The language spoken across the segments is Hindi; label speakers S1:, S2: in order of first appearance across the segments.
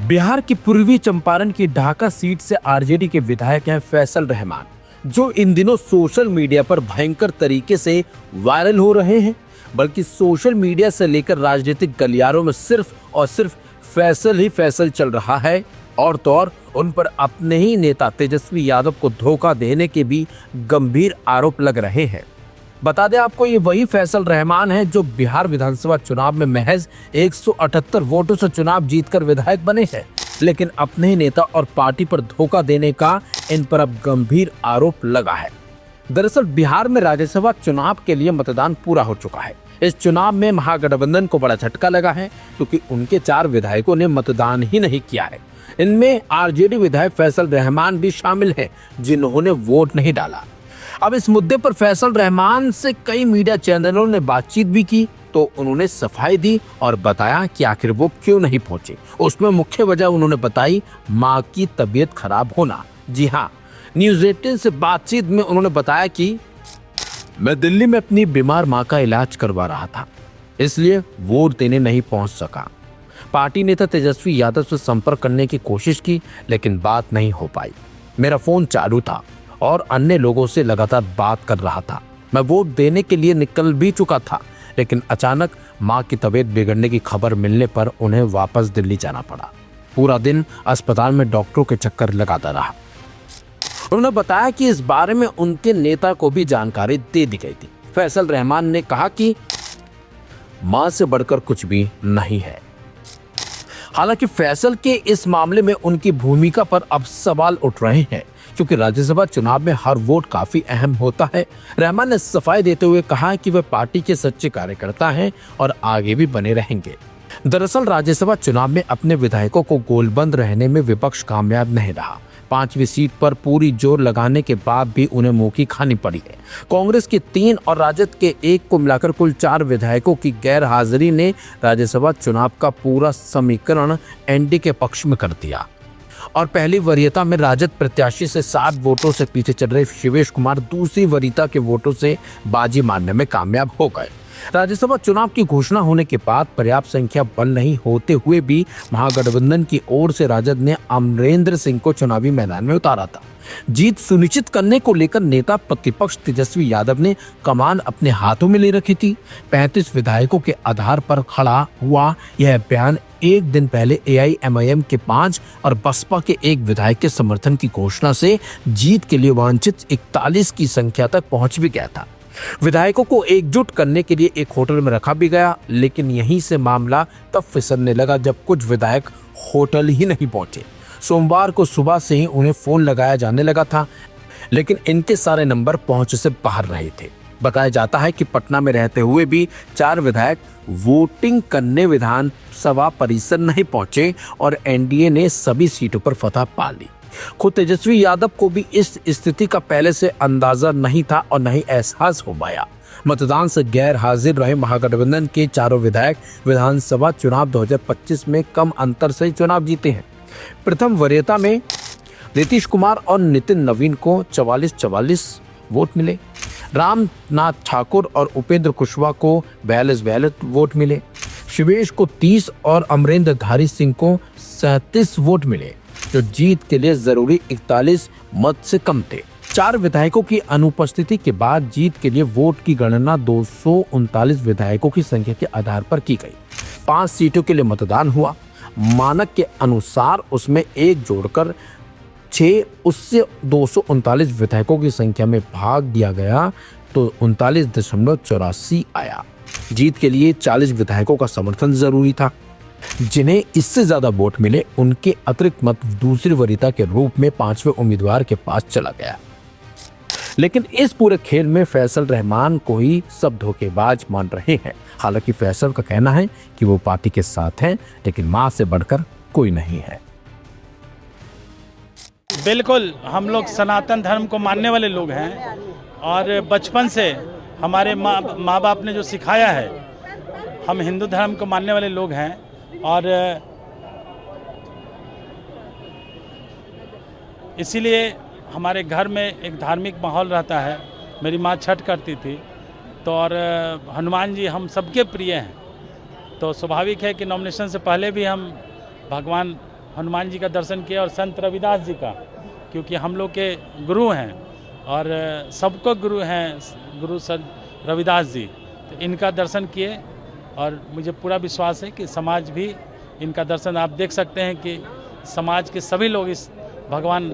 S1: बिहार की पूर्वी चंपारण की ढाका सीट से आरजेडी के विधायक हैं फैसल रहमान, जो इन दिनों सोशल मीडिया पर भयंकर तरीके से वायरल हो रहे हैं। बल्कि सोशल मीडिया से लेकर राजनीतिक गलियारों में सिर्फ और सिर्फ फैसल ही फैसल चल रहा है। और तो और उन पर अपने ही नेता तेजस्वी यादव को धोखा देने के भी गंभीर आरोप लग रहे हैं। बता दें आपको, ये वही फैसल रहमान है जो बिहार विधानसभा चुनाव में महज 178 वोटों से चुनाव जीतकर विधायक बने हैं, लेकिन अपने ही नेता और पार्टी पर धोखा देने का इन पर अब गंभीर आरोप लगा है। दरअसल बिहार में राज्यसभा चुनाव के लिए मतदान पूरा हो चुका है। इस चुनाव में महागठबंधन को बड़ा झटका लगा है, क्योंकि उनके 4 विधायकों ने मतदान ही नहीं किया है। इनमें आरजेडी विधायक फैसल रहमान भी शामिल है, जिन्होंने वोट नहीं डाला। अब इस मुद्दे पर फैसल रहमान से कई मीडिया चैनलों ने बातचीत भी की, तो उन्होंने सफाई दी और बताया कि आखिर वो क्यों नहीं पहुंचे। उसमें मुख्य वजह उन्होंने बताई मां की तबीयत खराब होना। जी हाँ, न्यूज़ 18 से बातचीत में उन्होंने बताया कि मैं दिल्ली में अपनी बीमार मां का इलाज करवा रहा था, इसलिए वोट देने नहीं पहुंच सका। पार्टी नेता तेजस्वी यादव से संपर्क करने की कोशिश की, लेकिन बात नहीं हो पाई। मेरा फोन चालू था और अन्य लोगों से लगातार बात कर रहा था। मैं वोट देने के लिए निकल भी चुका था, लेकिन अचानक मां की तबीयत बिगड़ने की खबर मिलने पर उन्हें वापस दिल्ली जाना पड़ा। पूरा दिन अस्पताल में डॉक्टरों के चक्कर लगाता रहा। उन्होंने बताया कि इस बारे में उनके नेता को भी जानकारी दे दी गई थी। फैसल रहमान ने कहा कि मां से बढ़कर कुछ भी नहीं है। हालांकि फैसल के इस मामले में उनकी भूमिका पर अब सवाल उठ रहे हैं, क्योंकि राज्यसभा चुनाव में हर वोट काफी अहम होता है। रहमान ने सफाई देते हुए कहा कि वे पार्टी के सच्चे कार्यकर्ता हैं और आगे भी बने रहेंगे। दरअसल राज्यसभा चुनाव में अपने विधायकों को गोलबंद रहने में विपक्ष कामयाब नहीं रहा। 5वीं सीट पर पूरी जोर लगाने के बाद भी उन्हें मुंह की खानी पड़ी है। कांग्रेस के 3 और राजद के 1 को मिलाकर कुल 4 विधायकों की गैर हाजिरी ने राज्यसभा चुनाव का पूरा समीकरण एनडीए के पक्ष में कर दिया। और पहली वरीयता में राजद प्रत्याशी से 7 वोटों से पीछे चल रहे शिवेश कुमार दूसरी वरीयता के वोटों से बाजी मारने में कामयाब हो गए। राज्यसभा चुनाव की घोषणा होने के बाद पर्याप्त संख्या बल नहीं होते हुए भी महागठबंधन की ओर से राजद ने अमरेंद्र सिंह को चुनावी मैदान में उतारा था। जीत सुनिश्चित करने को लेकर नेता प्रतिपक्ष तेजस्वी यादव ने कमान अपने हाथों में ले रखी थी। 35 विधायकों के आधार पर खड़ा हुआ यह बयान एक दिन पहले एआईएमआईएम के 5 और बसपा के 1 विधायक के समर्थन की घोषणा से जीत के लिए वांछित 41 की संख्या तक पहुंच भी गया था। विधायकों को एकजुट करने के लिए एक होटल में रखा भी गया, लेकिन यहीं से मामला तब फिसलने लगा जब कुछ विधायक होटल ही नहीं पहुंचे। सोमवार को सुबह से ही उन्हें फोन लगाया जाने लगा था, लेकिन इनके सारे नंबर पहुंच से बाहर रहे थे। बताया जाता है कि पटना में रहते हुए भी 4 विधायक वोटिंग करने विधानसभा परिसर नहीं पहुंचे और एनडीए ने सभी सीटों पर फतह पा ली। खुद तेजस्वी यादव को भी इस स्थिति का पहले से अंदाजा नहीं था और नहीं एहसास हो पाया। मतदान से गैर हाजिर रहे महागठबंधन के 4 विधायक विधानसभा चुनाव 2025 में कम अंतर से चुनाव जीते हैं। प्रथम वरीयता में नीतीश कुमार और नितिन नवीन को 44-44 वोट मिले। रामनाथ ठाकुर और उपेंद्र कुशवाहा को 42 वोट मिले। शिवेश को 30 और अमरेंद्र धारी सिंह को 37 वोट मिले, जो जीत के लिए जरूरी 41 मत से कम थे। 4 विधायकों की अनुपस्थिति के बाद जीत के लिए वोट की गणना 239 विधायकों की संख्या के आधार पर की गई। 5 सीटों के लिए मतदान हुआ। मानक के अनुसार उसमें 1 जोड़कर 6, उससे 239 विधायकों की संख्या में भाग दिया गया तो 39.84 आया। जीत के लिए 40 विधायकों का समर्थन जरूरी था। जिन्हें इससे ज्यादा वोट मिले, उनके अतिरिक्त मत दूसरी वरीयता के रूप में 5वें उम्मीदवार के पास चला गया। लेकिन इस पूरे खेल में फैसल रहमान को ही सब धोखेबाज मान रहे हैं। हालांकि फैसल का कहना है कि वो पार्टी के साथ हैं, लेकिन मां से बढ़कर कोई नहीं है।
S2: बिल्कुल, हम लोग सनातन धर्म को मानने वाले लोग हैं और बचपन से हमारे माँ बाप ने जो सिखाया है, हम हिंदू धर्म को मानने वाले लोग हैं। और इसीलिए हमारे घर में एक धार्मिक माहौल रहता है। मेरी माँ छठ करती थी, तो और हनुमान जी हम सबके प्रिय हैं। तो स्वाभाविक है कि नॉमिनेशन से पहले भी हम भगवान हनुमान जी का दर्शन किया और संत रविदास जी का, क्योंकि हम लोग के गुरु हैं और सबको गुरु हैं गुरु संत रविदास जी। तो इनका दर्शन किए और मुझे पूरा विश्वास है कि समाज भी इनका दर्शन, आप देख सकते हैं कि समाज के सभी लोग इस भगवान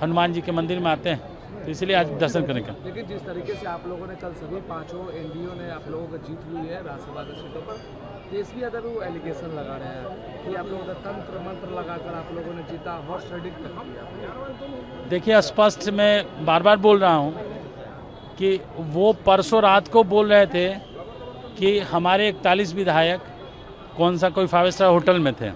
S2: हनुमान जी के मंदिर में आते हैं, तो इसलिए आज दर्शन करने का।
S3: लेकिन जिस तरीके से आप लोगों ने कल सभी पांचों एनडीओ ने आप लोगों को जीत हुई है राज्यसभा की सीटों पर, केसरी यादव वो एलिगेशन लगा रहे हैं कि आप लोगों का तंत्र मंत्र लगाकर आप लोगों ने जीता, हॉर्स ट्रेडिंग तक किया।
S2: देखिए, स्पष्ट मैं बार बार बोल रहा हूँ कि वो परसों रात को बोल रहे थे कि हमारे 41 विधायक कौन सा कोई 5 स्टार होटल में थे,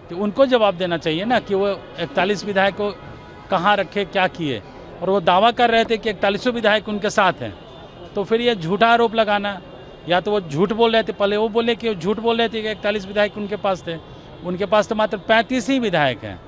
S2: तो उनको जवाब देना चाहिए ना कि वो 41 विधायक को कहाँ रखे, क्या किए। और वो दावा कर रहे थे कि 41 विधायक उनके साथ हैं, तो फिर ये झूठा आरोप लगाना, या तो वो झूठ बोल रहे थे, पहले वो बोले कि वो झूठ बोल रहे थे कि 41 विधायक उनके पास थे, उनके पास तो मात्र 35 ही विधायक हैं।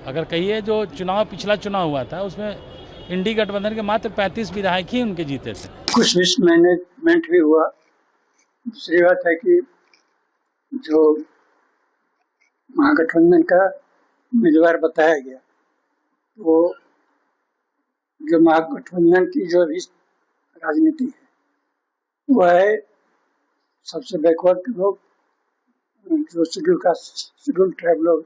S2: अगर कहिए जो चुनाव पिछला चुनाव हुआ था उसमें इंडी गठबंधन के मात्र 35 विधायक ही उनके जीते थे।
S4: कुछ मिसमैनेजमेंट भी हुआ। दूसरी बात है कि जो महागठबंधन का उम्मीदवार बताया गया, वो जो महागठबंधन की जो भी राजनीति है वह है सबसे बैकवर्ड लोग, जो शेड्यूल ट्राइब लोग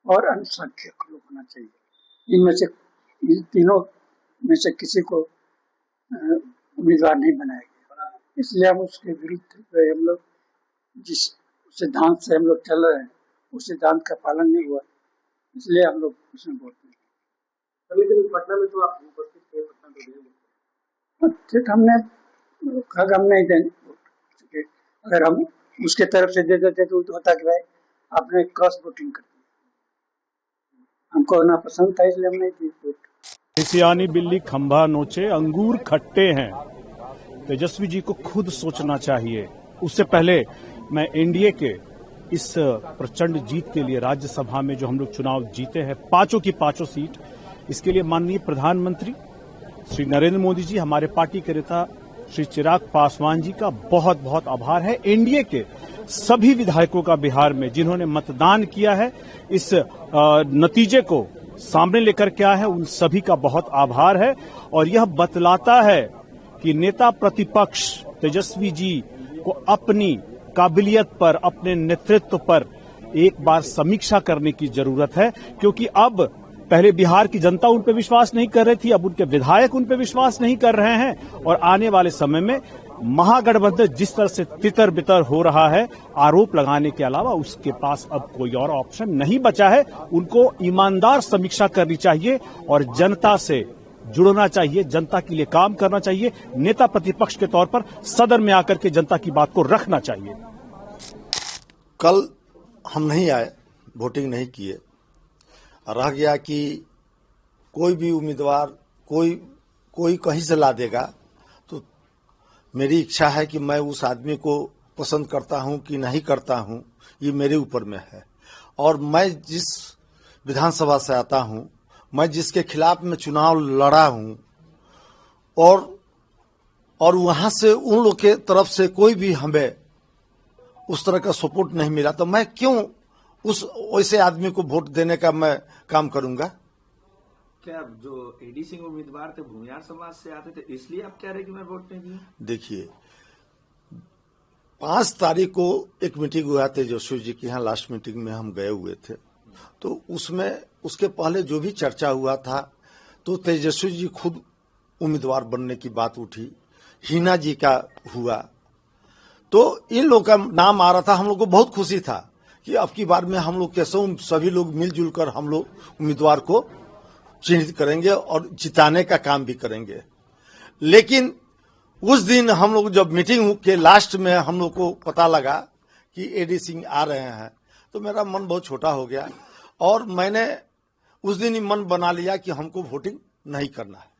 S4: और अल्पसंख्यक लोग होना चाहिए। इनमें से इन तीनों में से किसी को उम्मीदवार नहीं बनाया गया, इसलिए हम उसके विरुद्ध हम लोग जिस सिद्धांत से हम लोग चल रहे हैं उस सिद्धांत का पालन नहीं हुआ, इसलिए हम लोग उसमें वोट नहीं।
S3: लेकिन पटना में तो आप उपस्थित थे, पटना तो
S4: ठीक, हमने कहा हम नहीं देंगे। अगर हम उसके तरफ से दे देते तो होता कि भाई आपने क्रॉस वोटिंग कर दी, हमको ना पसंद था इसलिए हम नहीं दी वोट।
S5: सियानी बिल्ली खंभा नोचे, अंगूर खट्टे हैं। तेजस्वी जी को खुद सोचना चाहिए। उससे पहले मैं एनडीए के इस प्रचंड जीत के लिए राज्यसभा में जो हम लोग चुनाव जीते हैं, पांचों की पांचों सीट, इसके लिए माननीय प्रधानमंत्री श्री नरेंद्र मोदी जी, हमारे पार्टी के नेता श्री चिराग पासवान जी का बहुत बहुत आभार है। एनडीए के सभी विधायकों का बिहार में जिन्होंने मतदान किया है, इस नतीजे को सामने लेकर के आया है, उन सभी का बहुत आभार है। और यह बतलाता है कि नेता प्रतिपक्ष तेजस्वी जी को अपनी काबिलियत पर, अपने नेतृत्व पर एक बार समीक्षा करने की जरूरत है, क्योंकि अब पहले बिहार की जनता उन पर विश्वास नहीं कर रही थी, अब उनके विधायक उन पर विश्वास नहीं कर रहे हैं। और आने वाले समय में महागठबंधन जिस तरह से तितर बितर हो रहा है, आरोप लगाने के अलावा उसके पास अब कोई और ऑप्शन नहीं बचा है। उनको ईमानदार समीक्षा करनी चाहिए और जनता से जुड़ना चाहिए, जनता के लिए काम करना चाहिए। नेता प्रतिपक्ष के तौर पर सदन में आकर के जनता की बात को रखना चाहिए।
S6: कल हम नहीं आए, वोटिंग नहीं किए, रह गया कि कोई भी उम्मीदवार कोई कहीं से ला देगा, तो मेरी इच्छा है कि मैं उस आदमी को पसंद करता हूं कि नहीं करता हूं, ये मेरे ऊपर में है। और मैं जिस विधानसभा से आता हूं, मैं जिसके खिलाफ में चुनाव लड़ा हूं, और वहां से उन लोग के तरफ से कोई भी हमें उस तरह का सपोर्ट नहीं मिला, तो मैं क्यों उस वैसे आदमी को वोट देने का मैं काम करूंगा।
S3: क्या जो एडी सिंह उम्मीदवार थे भूमिहार समाज से आते थे, इसलिए आप कह रहे कि मैं वोट नहीं दिया?
S6: देखिए, 5 तारीख को एक मीटिंग हुआ तेजस्वी जी के यहाँ, लास्ट मीटिंग में हम गए हुए थे, तो उसमें उसके पहले जो भी चर्चा हुआ था, तो तेजस्वी जी खुद उम्मीदवार बनने की बात उठी, हिना जी का हुआ, तो इन लोग का नाम आ रहा था। हम लोग को बहुत खुशी था कि अब की बार में हम लोग कैसे सभी लोग मिलजुल कर हम लोग उम्मीदवार को चिन्हित करेंगे और जिताने का काम भी करेंगे। लेकिन उस दिन हम लोग जब मीटिंग के लास्ट में हम लोग को पता लगा कि एडी सिंह आ रहे हैं, तो मेरा मन बहुत छोटा हो गया और मैंने उस दिन ही मन बना लिया कि हमको वोटिंग नहीं करना है।